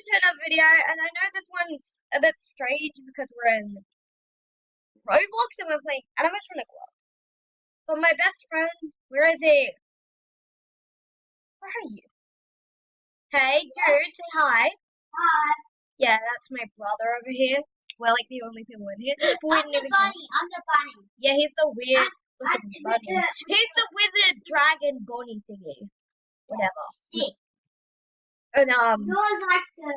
to another video, and I know this one's a bit strange because we're in Roblox and we're playing animatronic world. But my best friend, where is he? Where are you? Hey, dude, say hi. Hi. Yeah, that's my brother over here. We're like the only people in here. I'm the bunny. Yeah, he's the weird I'm looking bunny. He's the wizard dragon bunny thingy. Whatever. Stick. And Yours like the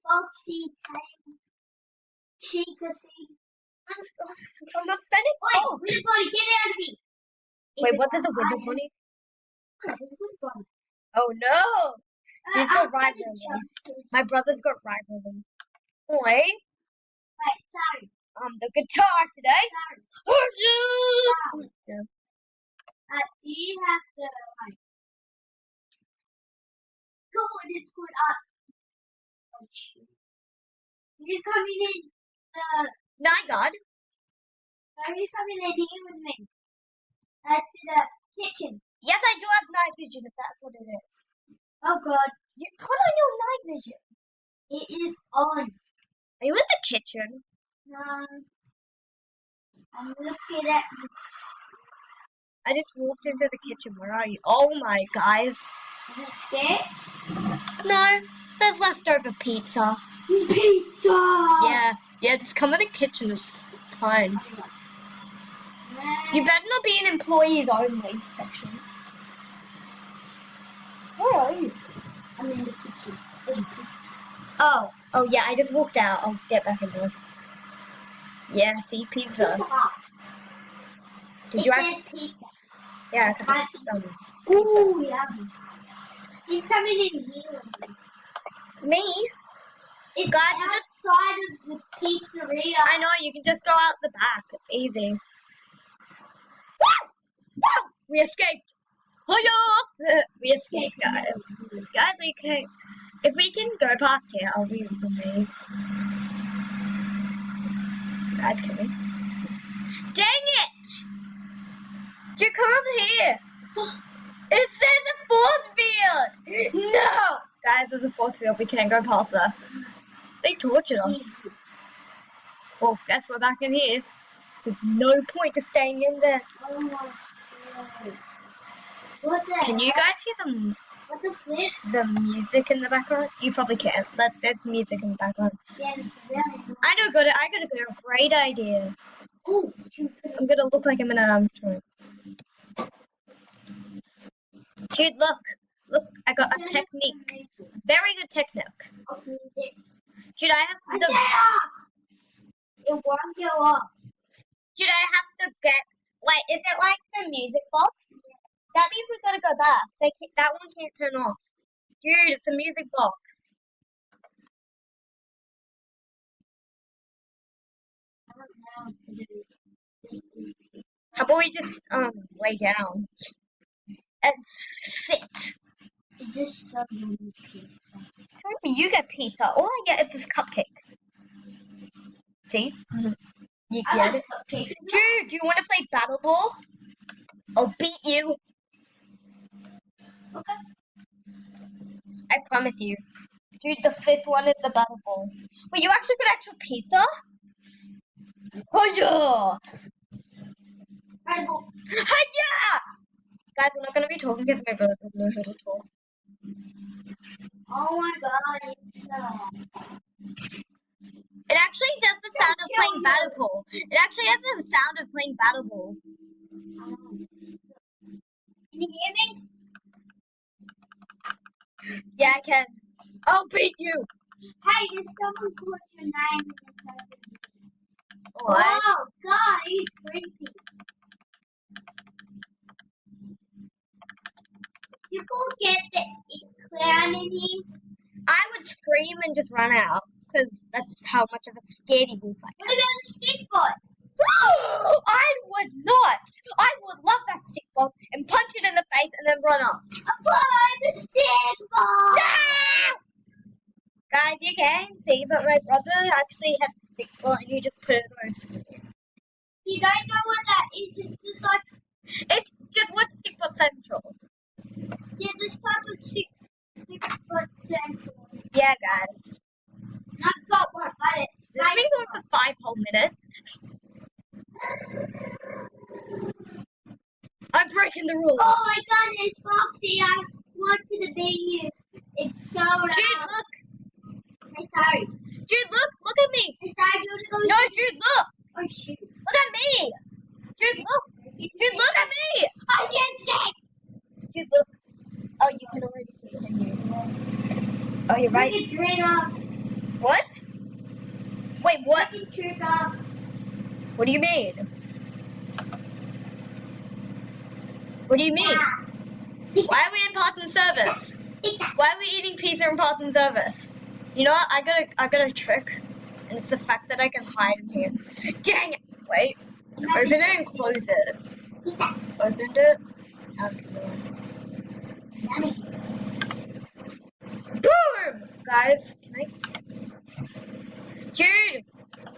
foxy tail, cheekasy. I'm a fennec. Wait, wizard bunny, get out of here. Wait, what is a wizard bunny? Wizard bunny. Oh no! He's got rivalry. My brother's got rivalry. Oi! Wait, sorry. The guitar today. Sorry. Oh, yeah. Do you have the go on, it's called oh shoot. You're coming in Night guard. you're coming in here with me. To the kitchen. Yes, I do have night vision if that's what it is. Oh god. You put on your night vision. It is on. Are you in the kitchen? No. I'm looking at this. I just walked into the kitchen. Where are you? Oh my guys. Is it scared? No, there's leftover pizza. Pizza! Yeah, just come in the kitchen. It's fine. You better not be in employees only section. Where are you? I'm in the kitchen. Oh yeah, I just walked out. I'll get back in there. Yeah, see, pizza. Did you actually? Pizza. Yeah, I got some. Ooh, yummy. He's coming in here with me. Me? It's guys, outside of the pizzeria. I know, you can just go out the back. It's easy. Woo! Woo! We escaped. Hiya! We escaped, guys. Guys, we can. If we can go past here, I'll be amazed. Guys, can we? Dang it! Dude, come over here. It says a force field. No! Guys, there's a force field. We can't go past there. They tortured us. Well, guess we're back in here. There's no point to staying in there. Oh my god. What the Can you guys hear What the flip? the music in the background? You probably can't, but there's music in the background. Yeah, it's really I got a great idea. Ooh, I'm gonna look like I'm in an animatronic. Dude, look, I got a technique. Very good technique. Dude, I have the. It won't go up. Dude, I have to get. Wait, is it like the music box? That means we gotta go back. That one can't turn off. Dude, it's a music box. I don't know what to do. How about we just lay down and sit? Is this so many pizza? Maybe you get pizza. All I get is this cupcake. See? You get it? Cupcake. Dude, do you want to play Battle Ball? I'll beat you. Okay. I promise you. Dude, the fifth one is the Battle Ball. Wait, you actually got actual pizza? Oh yeah! Hi-ya! Guys, we're not going to be talking because my brother doesn't know how to talk. Oh my god, it's It actually does the sound of playing Battle Ball. It actually has the sound of playing Battle Ball. Can you hear me? Yeah, I can. I'll beat you. Hey, did someone put your name in the What? Oh god, he's creepy. People get the clown in here. I would scream and just run out because that's how much of a scaredy wolf I am. What about a stick bot? I would not. I would love that stick ball and punch it in the face and then run off. Apply the stick bot! No! Guys, you can see that my brother actually has a stick ball and you just put it on his screen. You don't know what that is. It's just like It's just what stick ball central. this type of stick bot central. Yeah, guys. I've got one, but it's This has been going for 5 whole minutes. I'm breaking the rules. Oh my goodness, Foxy, I want to be you. It's so loud. Jude, look. I'm sorry. Jude, look at me. I'm sorry, do you want to go? No, Jude, look. Oh, shoot. Look at me. Jude, look. Jude, look at me. I can't say. Jude, look. Oh, you can already see it in you. Oh, you're right. Look at Trigger. What? Wait, what? Look at Trigger. What do you mean? What do you mean? Why are we in parts and service? Why are we eating pizza in parts and service? You know what? I got a trick, and it's the fact that I can hide in here. Dang it! Wait. Open it and close it. Opened it. Boom! Guys, can I? Jude!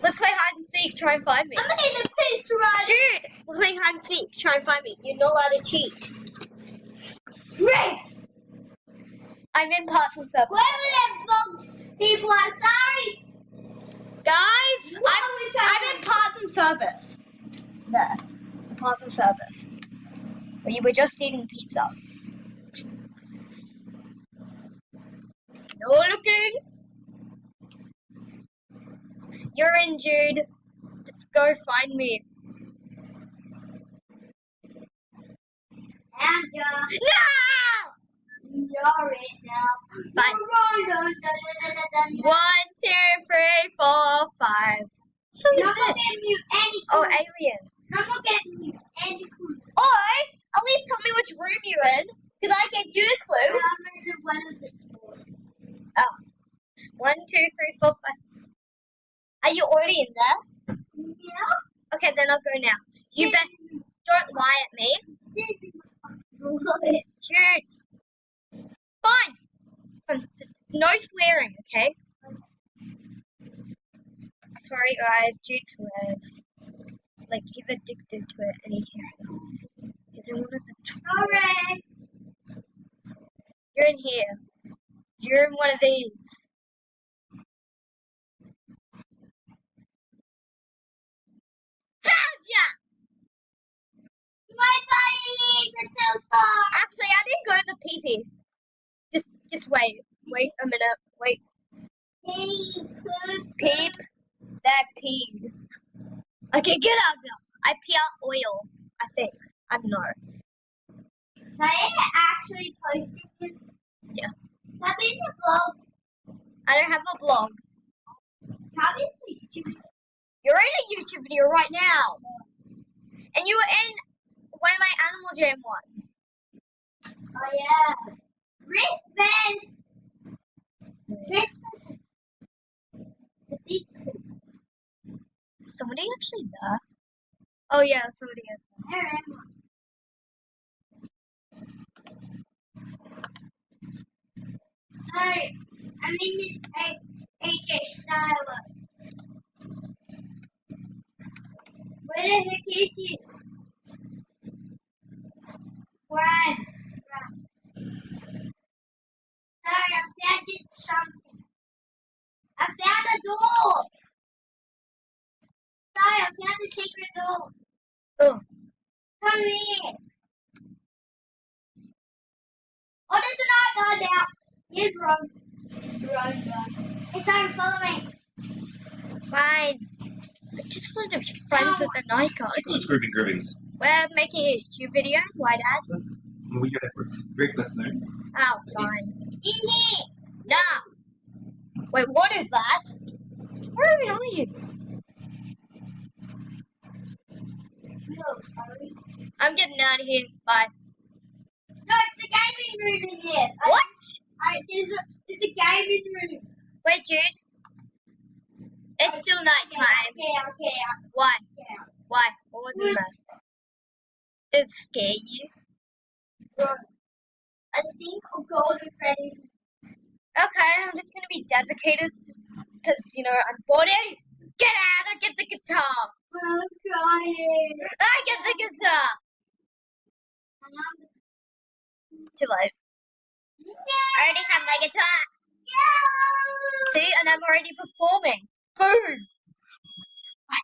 Let's play hide and seek. Try and find me. I'm in the pizza run. Jude! We're playing hide and seek. Try and find me. You're not allowed to cheat. Great. I'm in parts and service. Whoever them folks, people, I'm sorry. Guys, What are we I'm in parts and service. There. Parts and service. Well, you were just eating pizza. No looking. You're in, Jude. Just go find me. Andrew. No! You're in now. Fine. 1, 2, 3, 4, 5. So I'm is not it? giving you any Oh, clue. alien. I'm not giving you any clue. Or at least tell me which room you're in, because I gave you a clue. I'm in one of the stores. Oh. 1, 2, 3, 4, 5. Are you already in there? Yeah. Okay, then I'll go now. You bet. Don't lie at me. Love it. Jude. Fine. No swearing, okay? Sorry, guys. Jude swears. Like, he's addicted to it and he can't stop. He's in one of the... Sorry. You're in here. You're in one of these. Found ya! My body is so far. Actually, I didn't go to the pee-pee. Just wait. Wait a minute. Wait. Peep. That peed. Okay, get out now. I pee out oil, I think. I don't know. So I actually posted this. Yeah. Have in the blog. I don't have a vlog. Have in the YouTube. You're in a YouTube video right now. And you were in one of my Animal Jam ones. Oh yeah. Wristbands. Christmas. The big. Is somebody actually there? Oh yeah, somebody is there. Where am I? Sorry. I'm in this AJ Styler. Where the heck is it? Run. Sorry, I found just something. I found a door. Sorry, I found a secret door. Oh, Come here. Oh, there's an art guard now. You run. Run. Hey, sorry, follow me. fine. I just wanted to be friends with the night guard. Sequence grouping groupings. We're making a YouTube video. Why, Dad? We get breakfast soon. Oh, fine. In here. Nah. Wait, what is that? Where even are you? No, sorry. I'm getting out of here. Bye. No, it's a gaming room in here. What? There's a gaming room. Wait, Jude. It's still nighttime. Okay. Why? Yeah. Why? What was the mess? Did it scare you? I think I'll go to Freddy's. Okay, I'm just gonna be dedicated because I'm bored. Get out! I get the guitar. I'm crying. I get the guitar. Too late. No. I already have my guitar. No. and I'm already performing. Boom. What?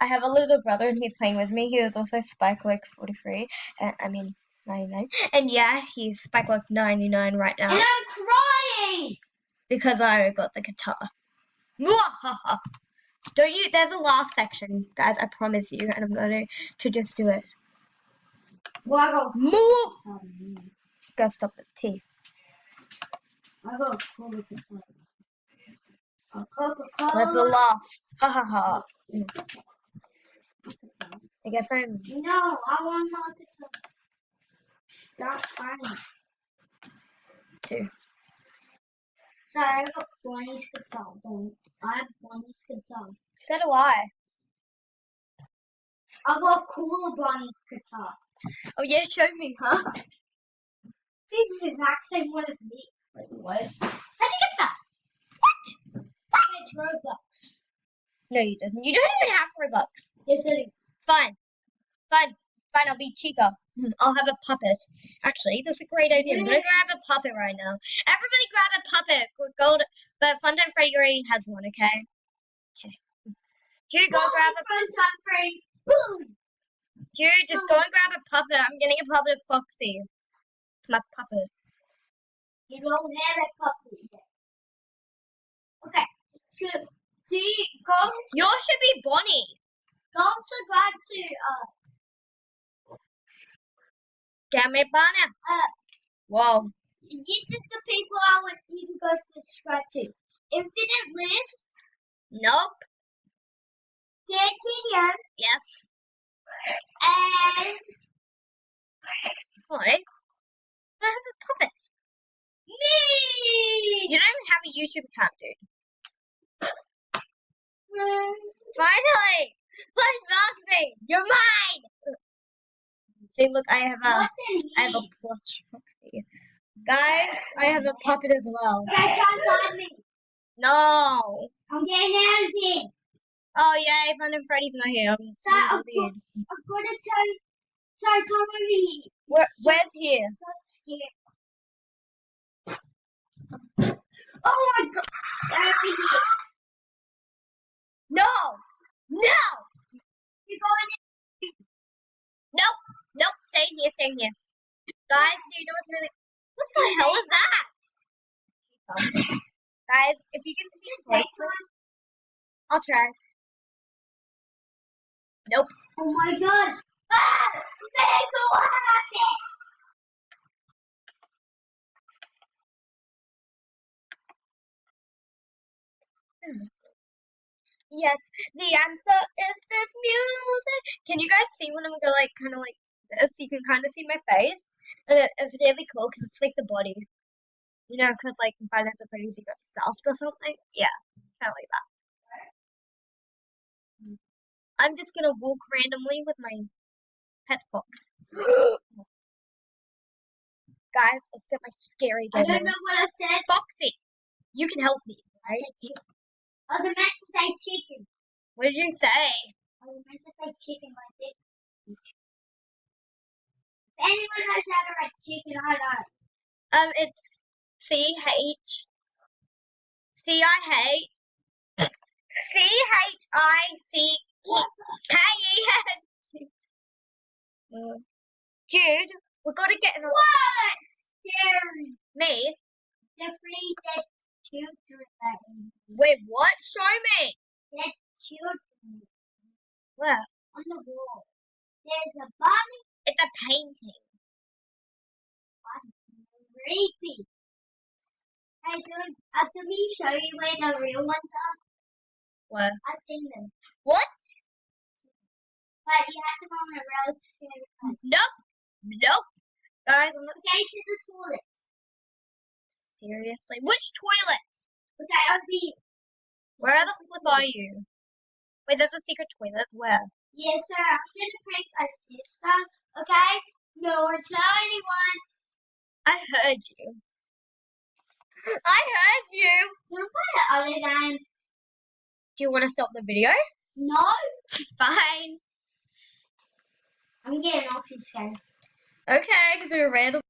I have a little brother and he's playing with me. He was also Spike like 43. I mean 99. And yeah, he's Spike like 99 right now. And I'm crying! Because I got the guitar. Mwahaha. Don't you? There's a laugh section, guys. I promise you, and I'm going to just do it. Well, I got Move. Gotta stop the teeth. I got Coca-Cola. A Coca-Cola. That's a laugh. Ha ha ha. I guess I'm. No, I want Coca-Cola. That's fine. Two. Sorry, I got Bonnie's guitar. I have Bonnie's guitar. So do I. I got a cool Bonnie guitar. Oh yeah, show me, huh? It's the exact same one as me. Wait, what? How'd you get that? What? It's Roblox. No, you didn't. You don't even have Robux. Yes, I do. Fine. I'll be Chica. I'll have a puppet. Actually, that's a great idea. I'm gonna grab a puppet right now. Everybody grab a puppet. Gold, but Funtime Freddy already has one, okay? Okay. Jude, go grab a Funtime Freddy. Boom. Jude, just go and grab a puppet. I'm getting a puppet of Foxy. It's my puppet. You don't have a puppet yet. Okay. So you go. Yours should be Bonnie. Go subscribe to Damn it, Bonnie. Whoa. This is the people I want you to go to subscribe to. Infinite List. Nope. D'Artagnan. Yes. And Why? I have a puppet. me. You don't even have a YouTube account, dude. Finally! Plush Foxy! You're mine! See, look, I have a plush Foxy. Guys, I have a puppet as well. So try and find me. No! I'm getting out of here. Oh, yay, Funtime Freddy's not here. I'm So I'm so going to tell come over here. Where's here? So scared. Oh my god. Over here. No! No! You're going in. Nope, stay here. Guys, do you know what's really... What the hell is that? Guys, if you can see closer, I'll try. Nope. Oh my god. Ah! Go Yes, the answer is this music. Can you guys see when I'm going like kind of like this? You can kind of see my face, and it's really cool because it's like the body, you know, because like Finance of Freddy's you got stuffed or something. Yeah, kind of like that. I'm just gonna walk randomly with my pet fox. Guys, let's get my scary I game don't on. know what I said. Foxy, you can help me, right? I was meant to say chicken. What did you say? I was meant to say chicken like this. If anyone knows how to write chicken, I know. It's C-H. C-H-I-C-K-E-N. Jude, we're gonna get in a... What? Scary. Me? The three dead children. Wait, what? Show me. Dead children. Where? On the wall. There's a bunny. It's a painting. Creepy. Hey, dude, let me show you where the real ones are. Where? I've seen them. What? But you have to go on a real scary place. Nope. Guys, I'm not... Okay, to the toilet. Seriously? Which toilet? Okay, I'll be... Where the flip are you? Wait, there's a secret toilet. Where? Yeah, so I'm going to prank my sister, okay? No one tell anyone. I heard you. Don't play the other game. Do you want to stop the video? No, Fine. I'm getting off this game. Okay, because we were random.